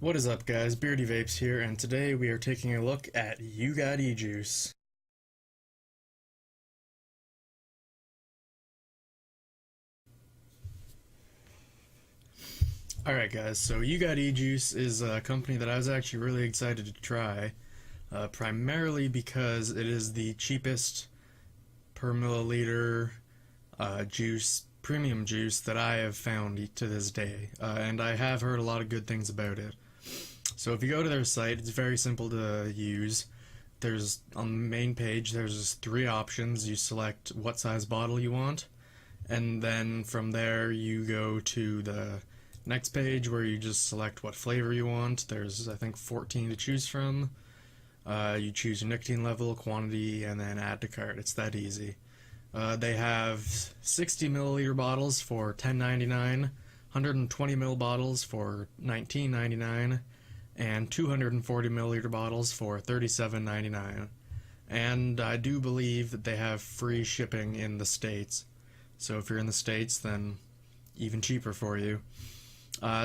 What is up, guys? Beardy Vapes here, and today we are taking a look at You Got eJuice. Alright guys, so You Got eJuice is a company that I was actually really excited to try, primarily because it is the cheapest per milliliter premium juice that I have found to this day, and I have heard a lot of good things about it. So if you go to their site, it's very simple to use. There's, on the main page, there's three options. You select what size bottle you want, and then from there you go to the next page where you just select what flavor you want. There's, I think, 14 to choose from. You choose your nicotine level, quantity, and then add to cart. It's that easy. They have 60 milliliter bottles for $10.99, 120 ml bottles for $19.99, and 240 milliliter bottles for $37.99. And I do believe that they have free shipping in the States. So if you're in the States, then even cheaper for you.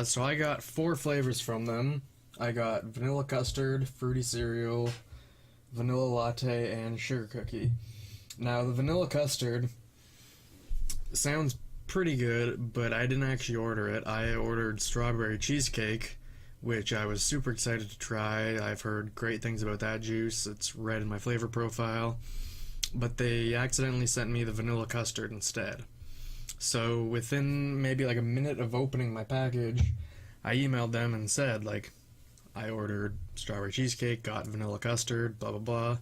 So I got 4 flavors from them. I got vanilla custard, fruity cereal, vanilla latte, and sugar cookie. Now the vanilla custard sounds pretty good, but I didn't actually order it. I ordered strawberry cheesecake, which I was super excited to try. I've heard great things about that juice. It's right in my flavor profile. But they accidentally sent me the vanilla custard instead. So within maybe like a minute of opening my package, I emailed them and said, like, I ordered strawberry cheesecake, got vanilla custard, blah blah blah.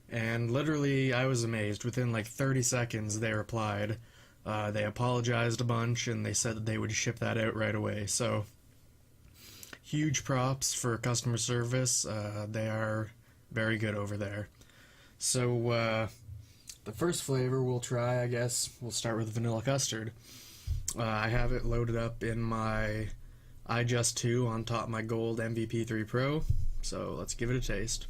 And literally, I was amazed. Within like 30 seconds, they replied. They apologized a bunch, and they said that they would ship that out right away. So, huge props for customer service. They are very good over there. So, the first flavor we'll try, I guess, we'll start with vanilla custard. I have it loaded up in my iJust 2 on top of my gold MVP3 Pro. So, let's give it a taste.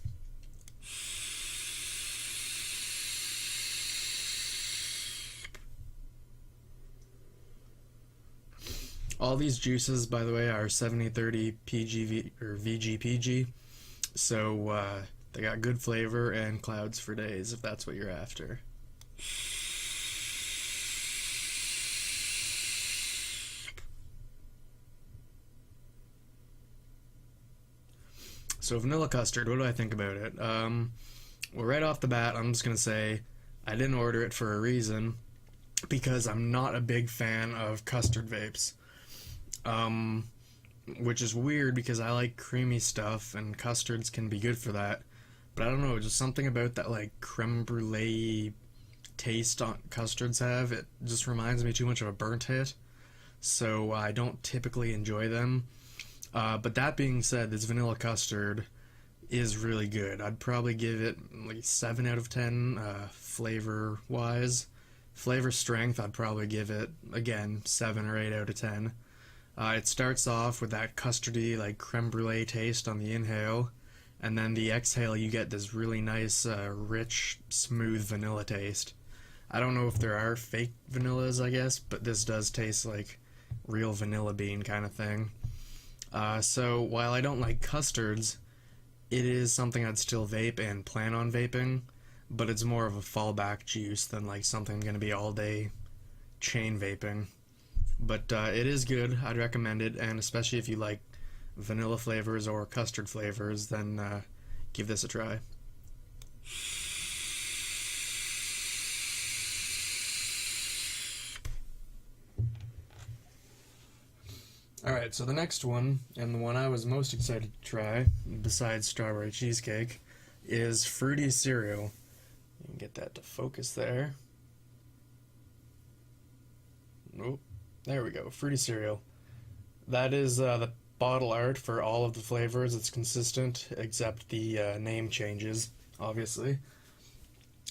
All these juices, by the way, are 70/30 PGV or VGPG, so they got good flavor and clouds for days if that's what you're after. So vanilla custard, what do I think about it? Well, right off the bat, I'm just gonna say I didn't order it for a reason, because I'm not a big fan of custard vapes. Which is weird because I like creamy stuff and custards can be good for that. But I don't know, just something about that like creme brulee taste on custards have. It just reminds me too much of a burnt hit. So I don't typically enjoy them. But that being said, this vanilla custard is really good. I'd probably give it like 7 out of 10 flavor wise. Flavor strength, I'd probably give it, again, 7 or 8 out of 10. It starts off with that custardy, like creme brulee taste on the inhale, and then the exhale you get this really nice, rich, smooth vanilla taste. I don't know if there are fake vanillas, I guess, but this does taste like real vanilla bean kind of thing. So while I don't like custards, it is something I'd still vape and plan on vaping, but it's more of a fallback juice than like something I'm going to be all day chain vaping. But it is good. I'd recommend it, and especially if you like vanilla flavors or custard flavors, then give this a try. Alright, so the next one, and the one I was most excited to try, besides strawberry cheesecake, is fruity cereal. You can get that to focus there. Nope. There we go, fruity cereal. That is the bottle art for all of the flavors. It's consistent, except the name changes, obviously.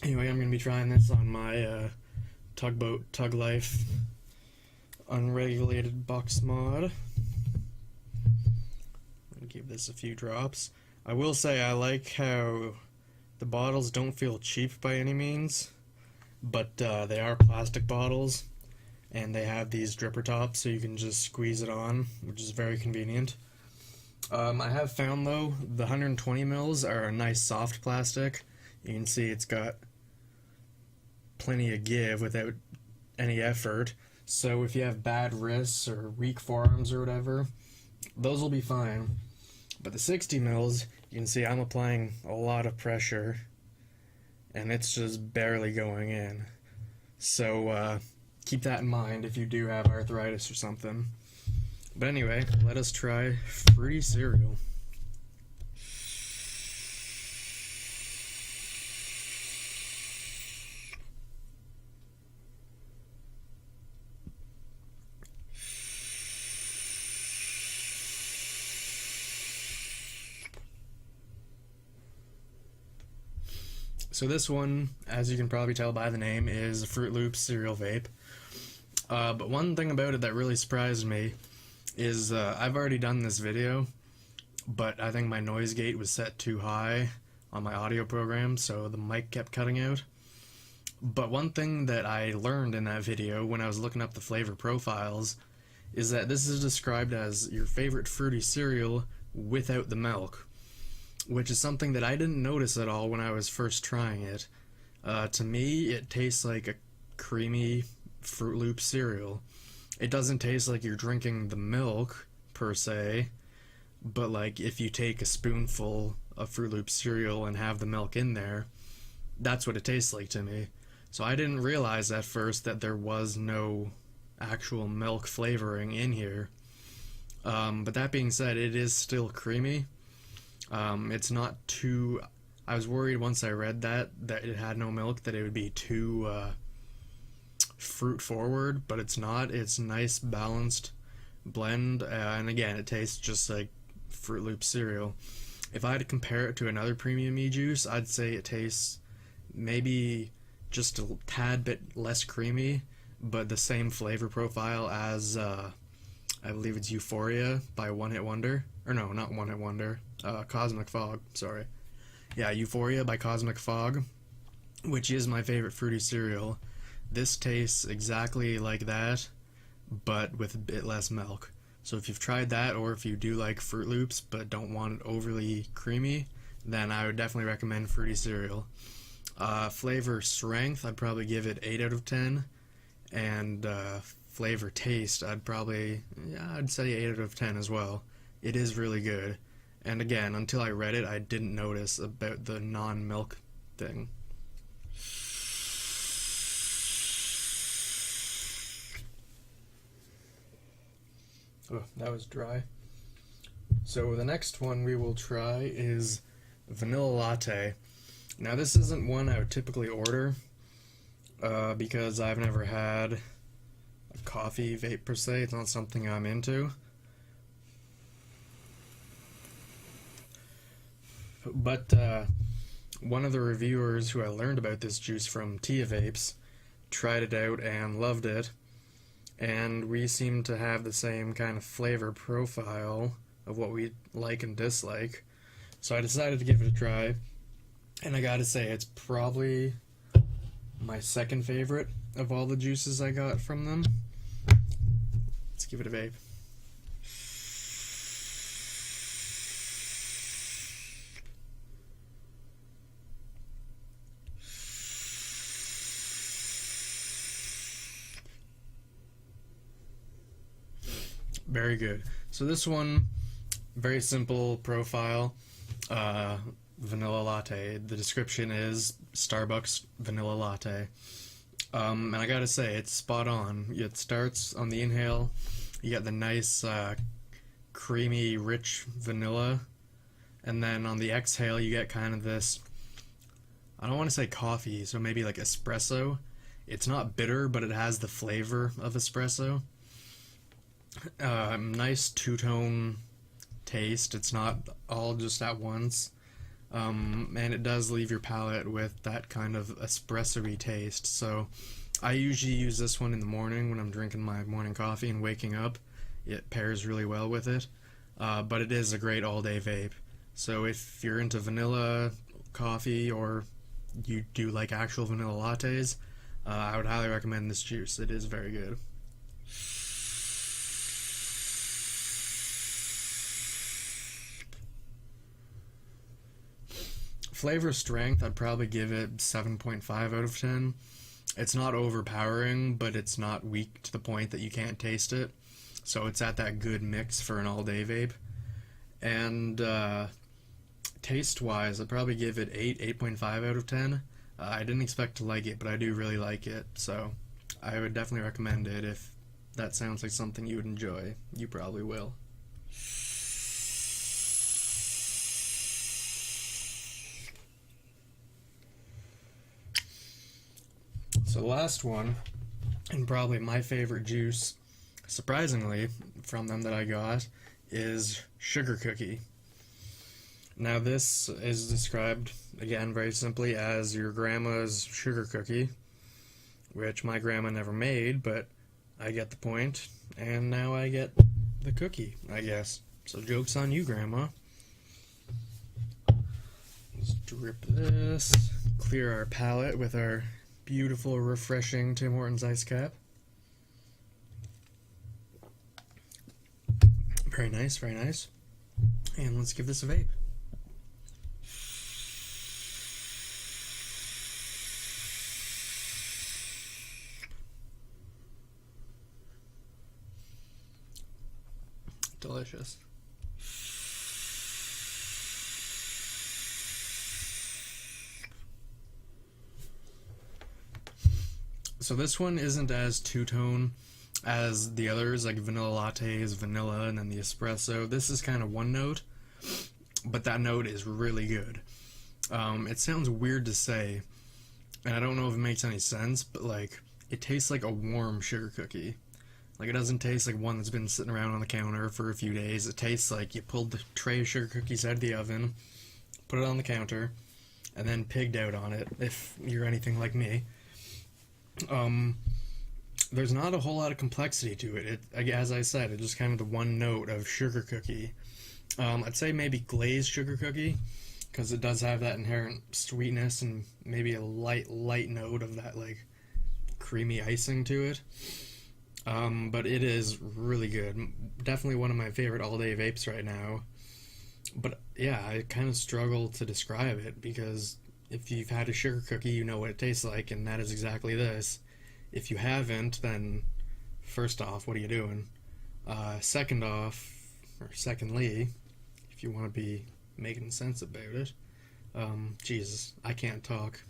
Anyway, I'm going to be trying this on my Tugboat Tug Life unregulated box mod. I'm going to give this a few drops. I will say I like how the bottles don't feel cheap by any means, but they are plastic bottles. And they have these dripper tops so you can just squeeze it on, which is very convenient. I have found though the 120 mils are a nice soft plastic. You can see it's got plenty of give without any effort. So if you have bad wrists or weak forearms or whatever, those will be fine. But the 60 mils, you can see I'm applying a lot of pressure and it's just barely going in. So keep that in mind if you do have arthritis or something. But anyway, let us try fruity cereal. So this one, as you can probably tell by the name, is a Fruit Loops cereal vape. But one thing about it that really surprised me is I've already done this video, but I think my noise gate was set too high on my audio program, so the mic kept cutting out. But one thing that I learned in that video when I was looking up the flavor profiles is that this is described as your favorite fruity cereal without the milk, which is something that I didn't notice at all when I was first trying it. To me, it tastes like a creamy Fruit Loop cereal. It doesn't taste like you're drinking the milk, per se, but like if you take a spoonful of Fruit Loop cereal and have the milk in there, that's what it tastes like to me. So I didn't realize at first that there was no actual milk flavoring in here. But that being said, it is still creamy. It's not too... I was worried once I read that it had no milk, that it would be too fruit forward, but it's not. It's nice, balanced blend, and again, it tastes just like Fruit Loop cereal. If I had to compare it to another premium eJuice, I'd say it tastes maybe just a tad bit less creamy, but the same flavor profile as, I believe it's Euphoria by One Hit Wonder. Or no, not One Hit Wonder. Cosmic Fog, sorry. Yeah, Euphoria by Cosmic Fog, which is my favorite fruity cereal. This tastes exactly like that, but with a bit less milk. So if you've tried that, or if you do like Fruit Loops but don't want it overly creamy, then I would definitely recommend fruity cereal. Flavor strength, I'd probably give it 8 out of 10. And flavor taste, I'd say 8 out of 10 as well. It is really good. And again, until I read it, I didn't notice about the non-milk thing. Oh, that was dry. So the next one we will try is vanilla latte. Now this isn't one I would typically order because I've never had a coffee vape per se. It's not something I'm into. But one of the reviewers who I learned about this juice from, Tia Vapes, tried it out and loved it. And we seem to have the same kind of flavor profile of what we like and dislike. So I decided to give it a try. And I gotta say, it's probably my second favorite of all the juices I got from them. Let's give it a vape. Very good. So this one, very simple profile, vanilla latte. The description is Starbucks vanilla latte. And I gotta say, it's spot on. It starts on the inhale, you get the nice, creamy, rich vanilla, and then on the exhale, you get kind of this, I don't want to say coffee, so maybe like espresso. It's not bitter, but it has the flavor of espresso. Nice two-tone taste. It's not all just at once. And it does leave your palate with that kind of espresso-y taste. So I usually use this one in the morning when I'm drinking my morning coffee and waking up. It pairs really well with it. But it is a great all-day vape. So if you're into vanilla coffee or you do like actual vanilla lattes, I would highly recommend this juice. It is very good. Flavor strength, I'd probably give it 7.5 out of 10. It's not overpowering, but it's not weak to the point that you can't taste it. So it's at that good mix for an all-day vape. And taste-wise, I'd probably give it 8.5 out of 10. I didn't expect to like it, but I do really like it. So I would definitely recommend it. If that sounds like something you would enjoy, you probably will. So the last one, and probably my favorite juice, surprisingly, from them that I got, is sugar cookie. Now this is described, again, very simply as your grandma's sugar cookie, which my grandma never made, but I get the point, and now I get the cookie, I guess. So joke's on you, Grandma. Let's drip this, clear our palate with our beautiful, refreshing Tim Hortons ice cap. Very nice, very nice. And let's give this a vape. Delicious. So this one isn't as two-tone as the others, like vanilla latte is vanilla, and then the espresso. This is kind of one note, but that note is really good. It sounds weird to say, and I don't know if it makes any sense, but like, it tastes like a warm sugar cookie. Like, it doesn't taste like one that's been sitting around on the counter for a few days. It tastes like you pulled the tray of sugar cookies out of the oven, put it on the counter, and then pigged out on it, if you're anything like me. There's not a whole lot of complexity to it. As I said, it's just kind of the one note of sugar cookie. I'd say maybe glazed sugar cookie, because it does have that inherent sweetness and maybe a light note of that, like, creamy icing to it. But it is really good. Definitely one of my favorite all-day vapes right now. But yeah, I kind of struggle to describe it, because if you've had a sugar cookie, you know what it tastes like, and that is exactly this. If you haven't, then first off, what are you doing? Secondly, if you want to be making sense about it, Jesus, I can't talk.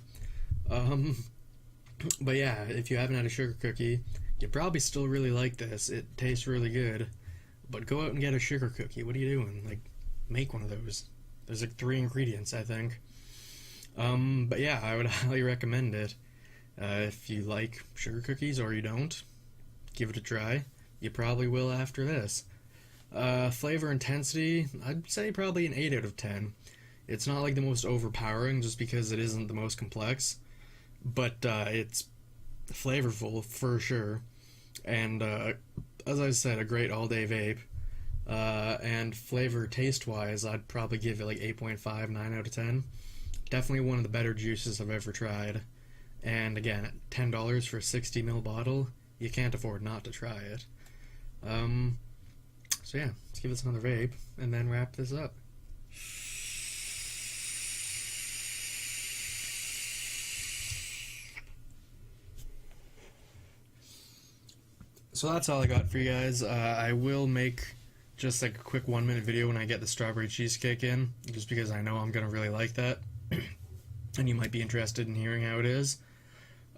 But yeah, if you haven't had a sugar cookie, you probably still really like this. It tastes really good, but go out and get a sugar cookie. What are you doing? Like, make one of those. There's like 3 ingredients, I think. But yeah, I would highly recommend it. If you like sugar cookies, or you don't, give it a try. You probably will after this. Flavor intensity, I'd say probably an 8 out of 10. It's not like the most overpowering, just because it isn't the most complex, but it's flavorful for sure. And as I said, a great all-day vape. And flavor taste-wise, I'd probably give it like 8.5, 9 out of 10. Definitely one of the better juices I've ever tried. And again, at $10 for a 60 ml bottle, you can't afford not to try it. So yeah, let's give this another vape, and then wrap this up. So that's all I got for you guys. I will make just like a quick 1-minute video when I get the strawberry cheesecake in, just because I know I'm going to really like that. And you might be interested in hearing how it is.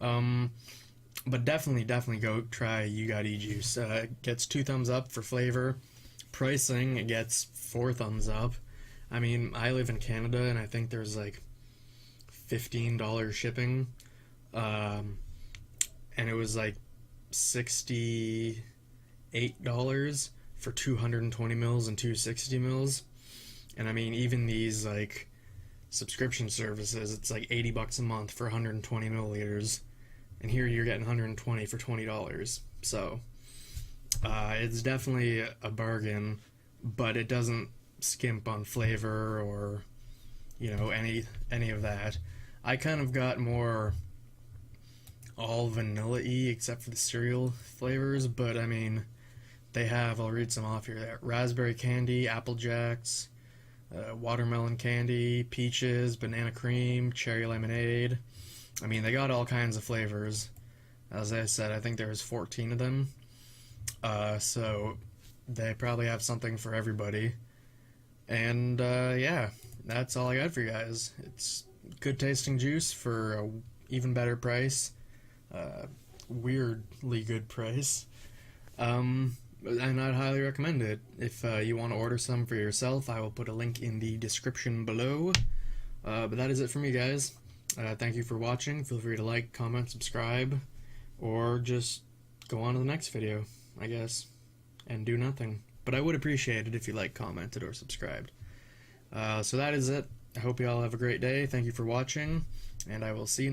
But definitely go try You Got eJuice. It gets 2 thumbs up for flavor. Pricing, it gets 4 thumbs up. I mean, I live in Canada, and I think there's like $15 shipping. And it was like $68 for 220 mils and 260 mils. And I mean, even these like subscription services, it's like $80 a month for 120 milliliters, and here you're getting 120 for $20. So it's definitely a bargain, but it doesn't skimp on flavor or, you know, any of that. I kind of got more all vanilla-y except for the cereal flavors, but I mean, they have, I'll read some off here, raspberry candy, Apple Jacks, watermelon candy, peaches, banana cream, cherry lemonade. I mean, they got all kinds of flavors. As I said, I think there's 14 of them. So they probably have something for everybody. And yeah, that's all I got for you guys. It's good tasting juice for a even better price. Weirdly good price. And I'd highly recommend it. If you want to order some for yourself, I will put a link in the description below. But that is it from me, guys. Thank you for watching. Feel free to like, comment, subscribe, or just go on to the next video, I guess, and do nothing. But I would appreciate it if you liked, commented, or subscribed. So that is it. I hope you all have a great day. Thank you for watching, and I will see you